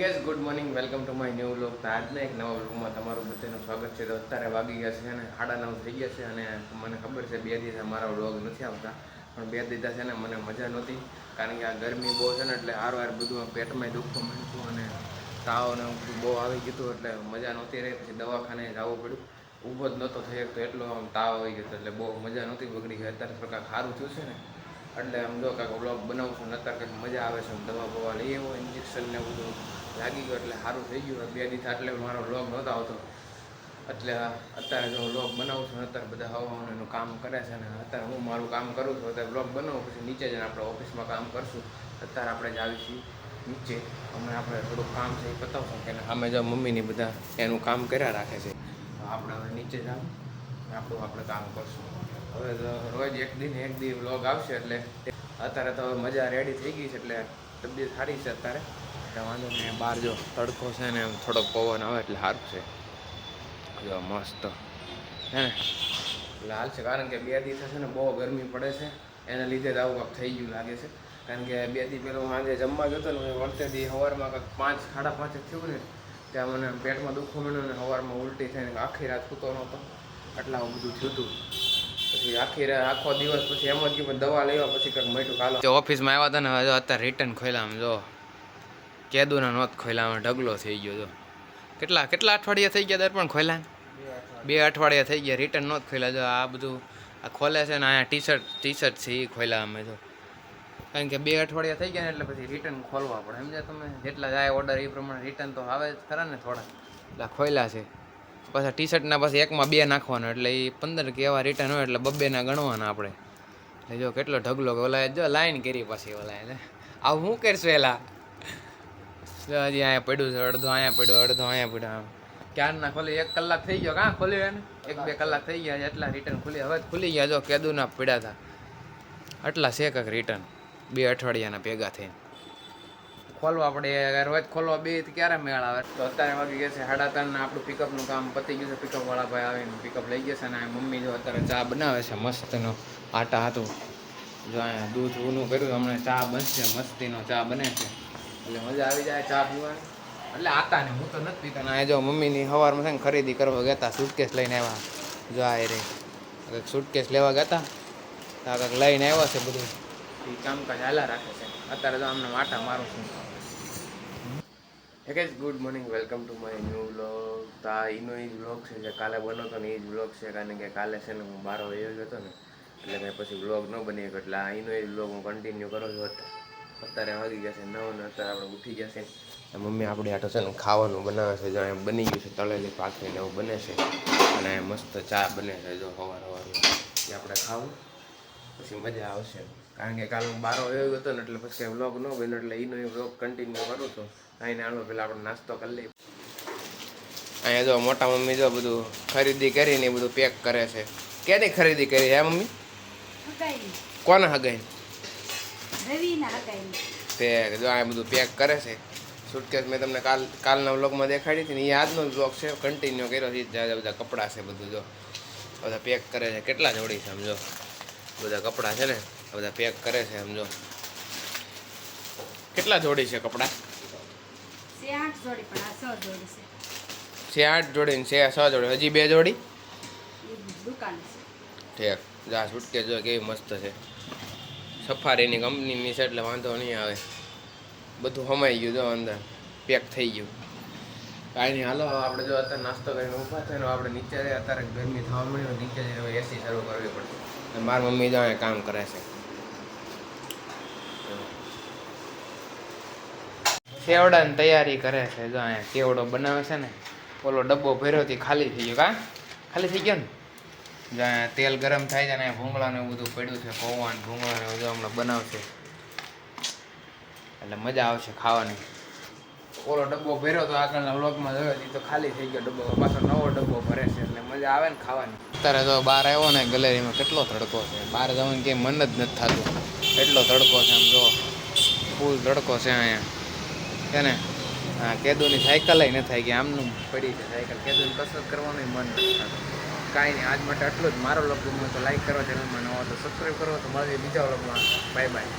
Gas good morning welcome to my new vlog. તો આજના એક નવા વ્લોગમાં તમારું બધાનું સ્વાગત છે. તો અત્યારે વાગી ગયા છે ને 9:30 થઈ ગયા છે અને મને ખબર છે 2 દિવસ મારા વ્લોગ નથી આવતા, પણ 2 દિવસ છે ને મને મજા નહોતી, કારણ કે આ ગરમી બહુ છે ને એટલે વાર બધું પેટમાં દુખવા માંડ્યું અને તાવ ને બધું બહુ આવી ગયું, એટલે મજા નહોતી રહી. પછી દવાખાને જવું પડ્યું, ઊભો જ નહોતો થઈ શકતો, એટલો આમ તાવ આવી ગયો, એટલે બહુ મજા નહોતી, બગડી ગઈ. અત્યારે થોડું સારું થયું છે ને એટલે આમ જો કાંઈક વ્લોગ બનાવું છું ને અત્યારે કંઈક મજા આવે છે. દવા બવા લઈ આવ્યો, ઇન્જેક્શન ને બધું લાગી ગયું એટલે સારું થઈ ગયું. 2 દિવસ એટલે મારો વ્લોગ નહોતો આવતો, એટલે અત્યારે જો વ્લોગ બનાવું છું. અત્યારે બધા હવાનું કામ કરે છે ને અત્યારે હું મારું કામ કરું છું. અત્યારે વ્લોગ બનાવું, પછી નીચે જઈને આપણે ઓફિસમાં કામ કરશું. અત્યારે આપણે જ આવી છીએ નીચે, અમે આપણે થોડુંક કામ છે એ પતાવશું કે અમે જો મમ્મીની બધા એનું કામ કર્યા રાખે છે. આપણે હવે નીચે જાવ, આપણે કામ કરશું. હવે રોજ એક દી વ્લોગ આવશે, એટલે અત્યારે તો મજા રેડી થઈ ગઈ છે, એટલે તબિયત સારી છે અત્યારે. વાંધો નહીં, બહાર જો તડકો છે ને એમ થોડોક પવન આવે એટલે સારું છે. જો મસ્ત હે ને, એટલે હાલ છે, કારણ કે 2 દિવસ છે ને બહુ ગરમી પડે છે, એના લીધે જ આવું કાંઈક થઈ ગયું લાગે છે. કારણ કે 2 દિવસ પહેલાં હું આજે જમવા ગયો હતો ને, વળતે દી સવારમાં કાંઈક 5 સાડા 5 થયું ને, ત્યાં મને પેટમાં દુખવા મળ્યું ને સવારમાં ઉલટી થઈને આખી રાત સૂતો નહોતો, એટલે આવું બધું થયું હતું. પછી આખો દિવસ પછી એમ જ ગયું, દવા લેવા પછી કંઈક મટ્યું. કાલો ઓફિસમાં આવ્યા હતા ને, જો અત્યારે રિટર્ન ખોલ્યા, આમ જો કેદુના નોત ખોલ્યા, આમાં ઢગલો થઈ ગયો. જો કેટલા અઠવાડિયા થઈ ગયા પણ ખોલ્યા, 2 અઠવાડિયા થઈ ગયા, રિટર્ન નોત ખોલ્યા. જો આ બધું આ ખોલે છે ને, અહીંયા ટી શર્ટ છે એ ખોલ્યા અમે જો, કારણ કે 2 અઠવાડિયા થઈ ગયા ને એટલે પછી રિટર્ન ખોલવા પડે. સમજ્યા તમે? જેટલા જાય ઓર્ડર એ પ્રમાણે રિટર્ન તો આવે જ ખરા ને થોડા, એટલે ખોલ્યા છે. પાછા ટી શર્ટના પછી એકમાં 2 નાખવાનો, એટલે એ 15 કે એવા રિટર્ન હોય, એટલે 2 ગણવાના આપણે. એટલે જો કેટલો ઢગલો, ઓલા જો લાઈન કરી પછી ઓલા આવું શું કરશું એલા. હજી અહીંયા પડ્યું છે, અડધો અહીંયા પડ્યો, અડધો અહીંયા પડ્યો. ક્યારના ખોલી 1 કલાક થઈ ગયો, કાં ખોલ્યું એને 1-2 કલાક થઈ ગયા, એટલા રિટર્ન ખુલી. હવે ખુલી ગયા, જો કેદુના પડ્યા હતા આટલા છે કાંક રિટર્ન 2 અઠવાડિયાના ભેગા થઈને. ખોલવા પડે, રોજ ખોલવા 2 ક્યારે મેળ આવે. તો અત્યારે વાગી ગયા છે 3:30 ને આપણું પિકઅપનું કામ પતી ગયું છે. પિકઅપવાળા ભાઈ આવીને પિકઅપ લઈ ગયા છે અને મમ્મી જો અત્યારે ચા બનાવે છે મસ્તનો. આટા હતું જો અહીંયા દૂધ ઊનું કર્યું, હમણાં ચા બનશે, મસ્તીનો ચા બને છે, એટલે મજા આવી જાય ચા પીવાની. એટલે આતા ને હું તો નથી પીતા ને. જો મમ્મીની સવારમાં છે ને ખરીદી કરવા ગયા હતા, સૂટકેસ લઈને આવ્યા. જો આ રે સૂટકેસ લેવા ગયા હતા, આ કંઈક લઈને આવ્યા છે, બધું એ કામકાજ હાલા રાખે છે. અત્યારે તો અમને આટા મારું છું. હે guys, good morning, welcome to my new vlog. તો આ એનો એ જ વ્લોગ છે જે કાલે બન્યો હતો ને, એ જ વ્લોગ છે. કારણ કે કાલે છે ને હું 12 વાગ્યે ગયો હતો ને, એટલે મેં પછી વ્લોગ ન બની ગયો, એટલે આ એનો એ વ્લોગ હું કન્ટિન્યુ કરું છું. અત્યારે વાગી ગયા છે 9 ને અત્યારે આપણે ઉઠી ગયા છે. મમ્મી આપણી આટો છે ને ખાવાનું બનાવે છે, જો એમ બની ગયું છે, તળેલી પાકીને એવું બને છે, અને મસ્ત ચા બને છે. જો સવારમાં એ આપણે ખાવું પછી મજા આવશે. કારણ કે કાલે હું 12 વાગ્યે હતો ને, એટલે પછી વ્લોગ ન બન્યો, એટલે એનો એ વ્લોગ કન્ટિન્યુ કરું છું. આઈને આલો પેલા આપણે નાસ્તો કરી લઈએ. અહીંયા જો મોટા મમ્મી જો બધું ખરીદી કરીને બધું પેક કરે છે. ક્યાંની ખરીદી કરી હે મમ્મી? કોને હગાઈ? તે જો આ બધું પેક કરે છે. સુટકેસ મેં તમને કાલના વ્લોગમાં દેખાડી હતી ને, એ આજનો વ્લોગ છે, કન્ટિન્યુ કર્યો છે. બધા કપડાં છે, બધું જો બધા પેક કરે છે. કેટલા જોડી છે સમજો, બધા કપડાં છે ને બધા પેક કરે છે સમજો. કેટલા જોડી છે કપડાં? છે 8 જોડી, પણ આ 6 જોડી છે. છે 8 જોડી ને છે 6 જોડી, હજી 2 જોડી દુકાન છે. ઠીક, જા સુટકેસ જો કેવી મસ્ત છે. સફારીની કંપનીની છે, એટલે વાંધો નહીં આવે. બધું હમાઈ ગયું, જો અંદર પેક થઈ ગયું. કાંઈ નહીં, હાલો આપણે જો અત્યારે નાસ્તો કરીને ઊભા થઈને આપણે નીચે જઈએ. અત્યારે ગરમી થવા મળી, નીચે જઈને હવે એસી શરૂ કરવી પડશે. મારી મમ્મી જો અહીંયા કામ કરે છે. સેવડાની તૈયારી કરે છે, જો અહીંયા કેવડો બનાવે છે ને. ઓલો ડબ્બો ભર્યો હતી, ખાલી થઈ ગયો. કાં ખાલી થઈ ગયો ને? જો અહીંયા તેલ ગરમ થાય છે ને, ભૂંગળાને એવું બધું પડ્યું છે, પૌવા ને ભૂંગળાને જો હમણાં બનાવશે, એટલે મજા આવશે ખાવાની. ઓલો ડબ્બો ભર્યો તો આગળના વ્લોગમાં જોયો હતી, તો ખાલી થઈ ગયો ડબ્બો, પાછો નવો ડબ્બો ભરે છે, એટલે મજા આવે ને ખાવાની. અત્યારે તો બહાર આવ્યો ને ગેલેરીમાં, કેટલો તડકો છે. બહાર જવાનું કંઈ મન જ નથી થતું, એટલો તડકો છે. આમ જો ફૂલ તડકો છે અહીંયા છે ને. હા, કેદુની સાયકલ ન થાય કે આમનું પડી છે સાયકલ. કેદુની કસરત કરવાનું મન નથી થતું. કાંઈ નહીં, આજ માટે આટલું જ. મારો વ્લોગ ગમે તો લાઈક કરો, ચેનલમાં નવો તો સબસ્ક્રાઈબ કરો. તો મળીએ બીજા વ્લોગમાં. Bye bye.